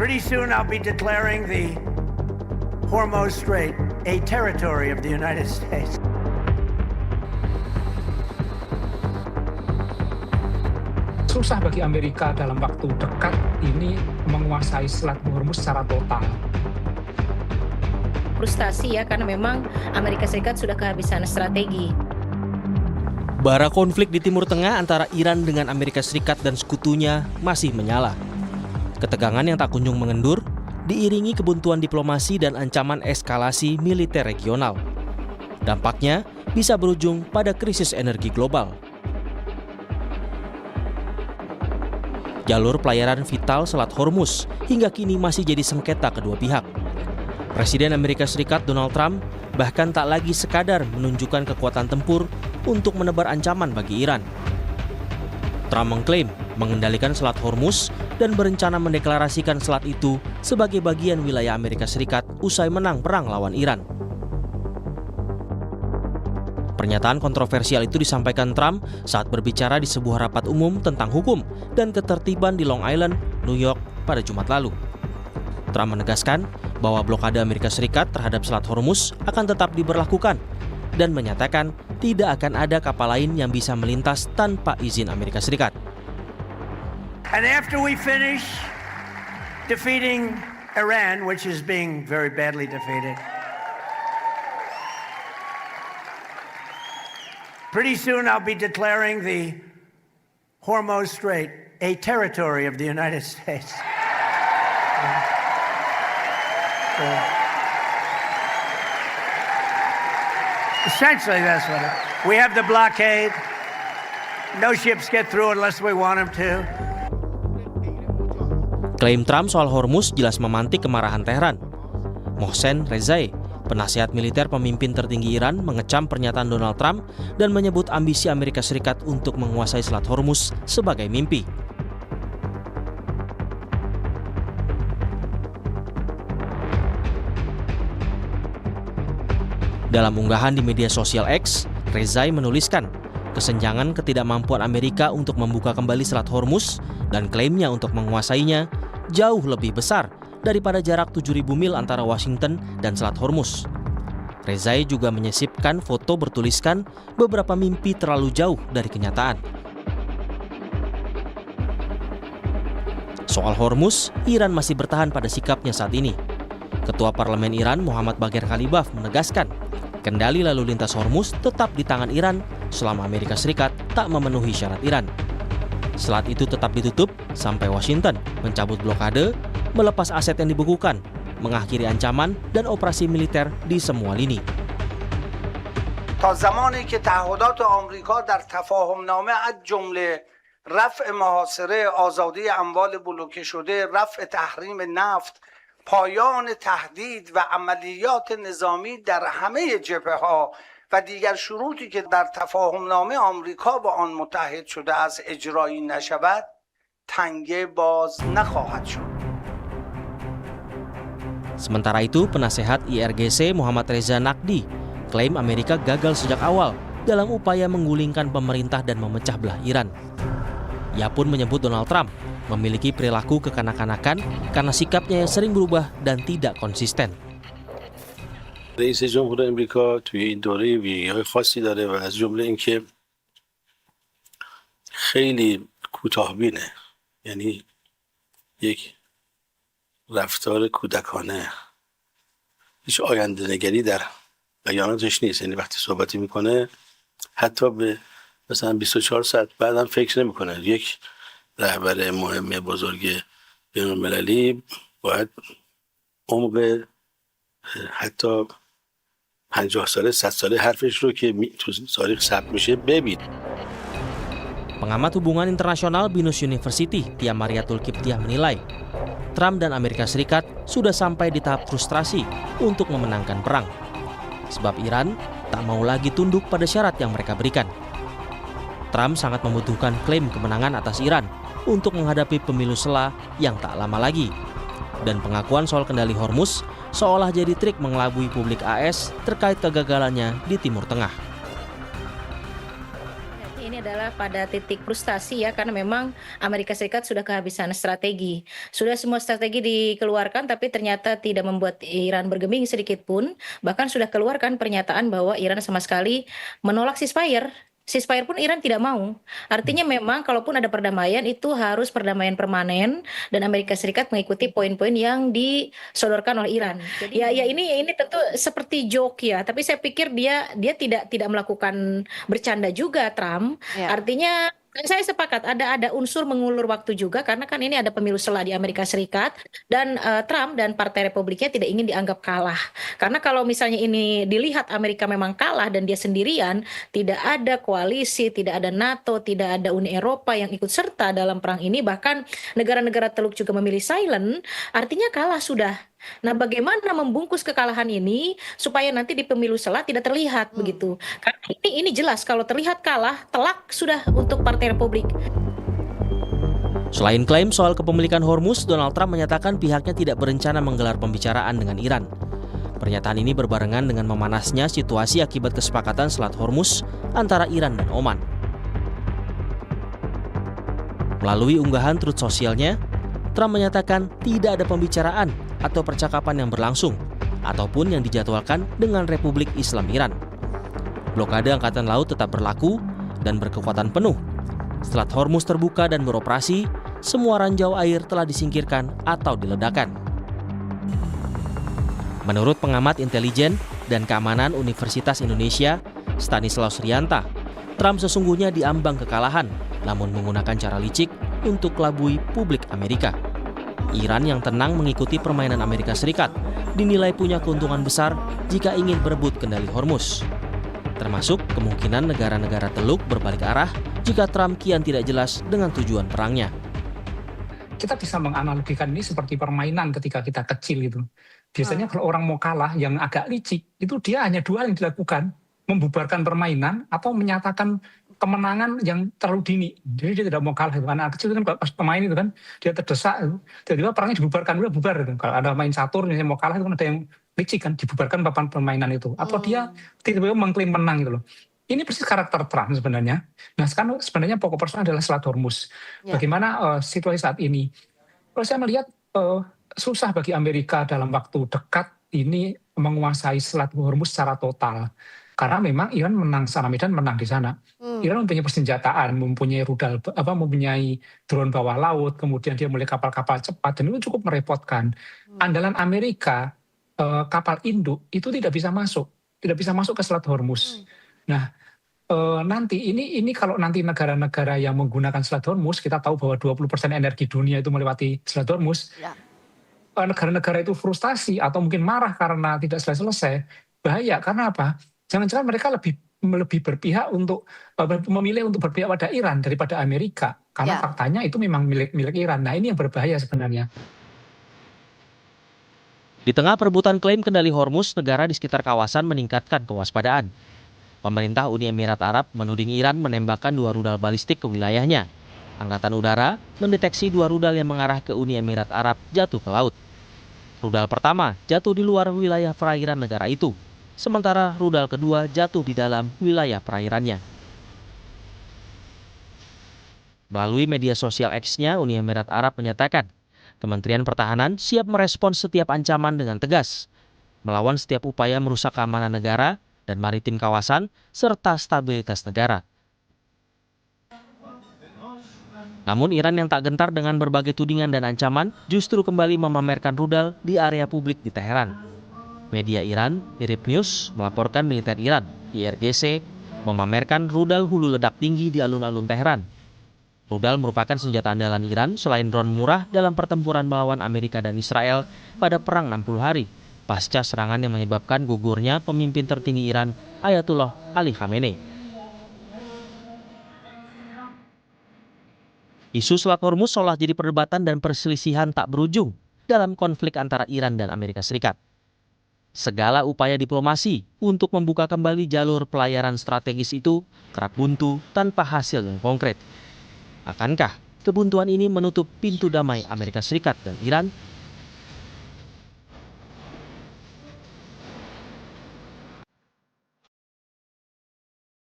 Pretty soon I'll be declaring the Hormuz Strait a territory of the United States. Susah bagi Amerika dalam waktu dekat ini menguasai Selat Hormuz secara total. Frustasi ya, karena memang Amerika Serikat sudah kehabisan strategi. Bara konflik di Timur Tengah antara Iran dengan Amerika Serikat dan sekutunya masih menyala. Ketegangan yang tak kunjung mengendur diiringi kebuntuan diplomasi dan ancaman eskalasi militer regional. Dampaknya bisa berujung pada krisis energi global. Jalur pelayaran vital Selat Hormuz hingga kini masih jadi sengketa kedua pihak. Presiden Amerika Serikat Donald Trump bahkan tak lagi sekadar menunjukkan kekuatan tempur untuk menebar ancaman bagi Iran. Trump mengklaim mengendalikan Selat Hormuz dan berencana mendeklarasikan selat itu sebagai bagian wilayah Amerika Serikat usai menang perang lawan Iran. Pernyataan kontroversial itu disampaikan Trump saat berbicara di sebuah rapat umum tentang hukum dan ketertiban di Long Island, New York pada Jumat lalu. Trump menegaskan bahwa blokade Amerika Serikat terhadap Selat Hormuz akan tetap diberlakukan dan menyatakan tidak akan ada kapal lain yang bisa melintas tanpa izin Amerika Serikat. And after we finish defeating Iran, which is being very badly defeated, pretty soon I'll be declaring the Hormuz Strait a territory of the United States. Essentially, that's what it is. We have the blockade. No ships get through unless we want them to. Klaim Trump soal Hormuz jelas memantik kemarahan Tehran. Mohsen Rezai, penasihat militer pemimpin tertinggi Iran, mengecam pernyataan Donald Trump dan menyebut ambisi Amerika Serikat untuk menguasai Selat Hormuz sebagai mimpi. Dalam unggahan di media sosial X, Rezai menuliskan kesenjangan ketidakmampuan Amerika untuk membuka kembali Selat Hormuz dan klaimnya untuk menguasainya jauh lebih besar daripada jarak 7.000 mil antara Washington dan Selat Hormuz. Rezai juga menyisipkan foto bertuliskan beberapa mimpi terlalu jauh dari kenyataan. Soal Hormuz, Iran masih bertahan pada sikapnya saat ini. Ketua Parlemen Iran Muhammad Bagher Khalibaf menegaskan kendali lalu lintas Hormuz tetap di tangan Iran selama Amerika Serikat tak memenuhi syarat Iran. Selat itu tetap ditutup sampai Washington mencabut blokade, melepas aset yang dibekukan, mengakhiri ancaman dan operasi militer di semua lini. تا زمانی که تعهدات آمریکا در تفاهمنامه از جمله رفع محاصره آزادی اموال بلوکه شده، رفع تحریم نفت، پایان تهدید و عملیات نظامی در همه جبهه‌ها و دیگر شروطی که در تفاهمنامه آمریکا با آن متحد شده است اجرایی نشود، تنگه باز نخواهد شد. Sementara itu, penasehat IRGC Muhammad Reza Naqdi klaim Amerika gagal sejak awal dalam upaya menggulingkan pemerintah dan memecah belah Iran. Ia pun menyebut Donald Trump memiliki perilaku kekanak-kanakan karena sikapnya yang sering berubah dan tidak konsisten. رئیس جمهور امریکا توی این دوره ویژگی‌های خاصی داره و از جمله اینکه خیلی کوتاه‌بینه، یعنی یک رفتار کودکانه، هیچ آینده‌نگری در بیاناتش نیست. یعنی وقتی صحبتی میکنه حتی به مثلا 24 ساعت بعدم فکر نمیکنه. یک رهبر مهم بزرگ بین‌المللی باید عمق حتی 50 ساله 100 ساله حرفش رو که تو تاریخ ثبت میشه ببین. Pengamat hubungan internasional Binus University, Tia Mariatul Kiptiah menilai, Trump dan Amerika Serikat sudah sampai di tahap frustrasi untuk memenangkan perang. Sebab Iran tak mau lagi tunduk pada syarat yang mereka berikan. Trump sangat membutuhkan klaim kemenangan atas Iran untuk menghadapi pemilu sela yang tak lama lagi. Dan pengakuan soal kendali Hormuz seolah jadi trik mengelabui publik AS terkait kegagalannya di Timur Tengah. Ini adalah pada titik frustasi ya, karena memang Amerika Serikat sudah kehabisan strategi. Sudah semua strategi dikeluarkan tapi ternyata tidak membuat Iran bergeming sedikit pun. Bahkan sudah keluarkan pernyataan bahwa Iran sama sekali menolak ceasefire. Ceasefire pun Iran tidak mau. Artinya memang kalaupun ada perdamaian itu harus perdamaian permanen dan Amerika Serikat mengikuti poin-poin yang disodorkan oleh Iran. Jadi ya ini tentu seperti joke ya, tapi saya pikir dia tidak melakukan bercanda juga Trump. Ya. Artinya saya sepakat ada unsur mengulur waktu juga karena kan ini ada pemilu sela di Amerika Serikat dan Trump dan Partai Republiknya tidak ingin dianggap kalah. Karena kalau misalnya ini dilihat Amerika memang kalah dan dia sendirian, tidak ada koalisi, tidak ada NATO, tidak ada Uni Eropa yang ikut serta dalam perang ini, bahkan negara-negara Teluk juga memilih silent, artinya kalah sudah. Nah, bagaimana membungkus kekalahan ini supaya nanti di pemilu sela tidak terlihat begitu? Karena ini jelas kalau terlihat kalah, telak sudah untuk Partai Republik. Selain klaim soal kepemilikan Hormuz, Donald Trump menyatakan pihaknya tidak berencana menggelar pembicaraan dengan Iran. Pernyataan ini berbarengan dengan memanasnya situasi akibat kesepakatan Selat Hormuz antara Iran dan Oman. Melalui unggahan Truth Socialnya, Trump menyatakan tidak ada pembicaraan atau percakapan yang berlangsung ataupun yang dijadwalkan dengan Republik Islam Iran. Blokade Angkatan Laut tetap berlaku dan berkekuatan penuh. Selat Hormuz terbuka dan beroperasi, semua ranjau air telah disingkirkan atau diledakkan. Menurut pengamat intelijen dan keamanan Universitas Indonesia, Stanislaus Rianta, Trump sesungguhnya diambang kekalahan, namun menggunakan cara licik untuk kelabui publik Amerika. Iran yang tenang mengikuti permainan Amerika Serikat dinilai punya keuntungan besar jika ingin berebut kendali Hormuz. Termasuk kemungkinan negara-negara Teluk berbalik arah jika Trump kian tidak jelas dengan tujuan perangnya. Kita bisa menganalogikan ini seperti permainan ketika kita kecil gitu. Biasanya kalau orang mau kalah yang agak licik, itu dia hanya dua yang dilakukan. Membubarkan permainan atau menyatakan kemenangan yang terlalu dini. Jadi dia tidak mau kalah. Anak kecil kan pas pemain itu kan, dia terdesak. Tiba-tiba perangnya dibubarkan, udah bubar. Gitu. Kalau ada main catur, misalnya mau kalah itu kan ada yang licik kan, dibubarkan papan permainan itu. Atau dia tiba-tiba mengklaim menang gitu loh. Ini persis karakter Trump sebenarnya. Nah sekarang sebenarnya pokok persoalan adalah Selat Hormuz. Bagaimana situasi saat ini? Kalau saya melihat susah bagi Amerika dalam waktu dekat ini menguasai Selat Hormuz secara total. Karena memang Iran menang sana, Medan menang di sana. Iran mempunyai persenjataan, mempunyai rudal, mempunyai drone bawah laut, kemudian dia memiliki kapal-kapal cepat, dan itu cukup merepotkan. Andalan Amerika, kapal induk itu tidak bisa masuk ke Selat Hormuz. Nah, nanti ini kalau nanti negara-negara yang menggunakan Selat Hormuz, kita tahu bahwa 20% energi dunia itu melewati Selat Hormuz. Negara-negara itu frustasi atau mungkin marah karena tidak selesai-selesai. Bahaya, karena apa? Jangan-jangan mereka lebih berpihak untuk memilih untuk berpihak pada Iran daripada Amerika. Karena faktanya itu memang milik Iran. Nah ini yang berbahaya sebenarnya. Di tengah perebutan klaim kendali Hormuz, negara di sekitar kawasan meningkatkan kewaspadaan. Pemerintah Uni Emirat Arab menuding Iran menembakkan 2 rudal balistik ke wilayahnya. Angkatan Udara mendeteksi 2 rudal yang mengarah ke Uni Emirat Arab jatuh ke laut. Rudal pertama jatuh di luar wilayah perairan negara itu, sementara rudal kedua jatuh di dalam wilayah perairannya. Melalui media sosial X-nya, Uni Emirat Arab menyatakan, Kementerian Pertahanan siap merespons setiap ancaman dengan tegas, melawan setiap upaya merusak keamanan negara dan maritim kawasan, serta stabilitas negara. Namun Iran yang tak gentar dengan berbagai tudingan dan ancaman justru kembali memamerkan rudal di area publik di Teheran. Media Iran, IRIB News, melaporkan militer Iran, IRGC, memamerkan rudal hulu ledak tinggi di alun-alun Teheran. Rudal merupakan senjata andalan Iran selain drone murah dalam pertempuran melawan Amerika dan Israel pada Perang 60 Hari, pasca serangan yang menyebabkan gugurnya pemimpin tertinggi Iran, Ayatullah Ali Khamenei. Isu Selat Hormuz seolah jadi perdebatan dan perselisihan tak berujung dalam konflik antara Iran dan Amerika Serikat. Segala upaya diplomasi untuk membuka kembali jalur pelayaran strategis itu kerap buntu tanpa hasil yang konkret. Akankah kebuntuan ini menutup pintu damai Amerika Serikat dan Iran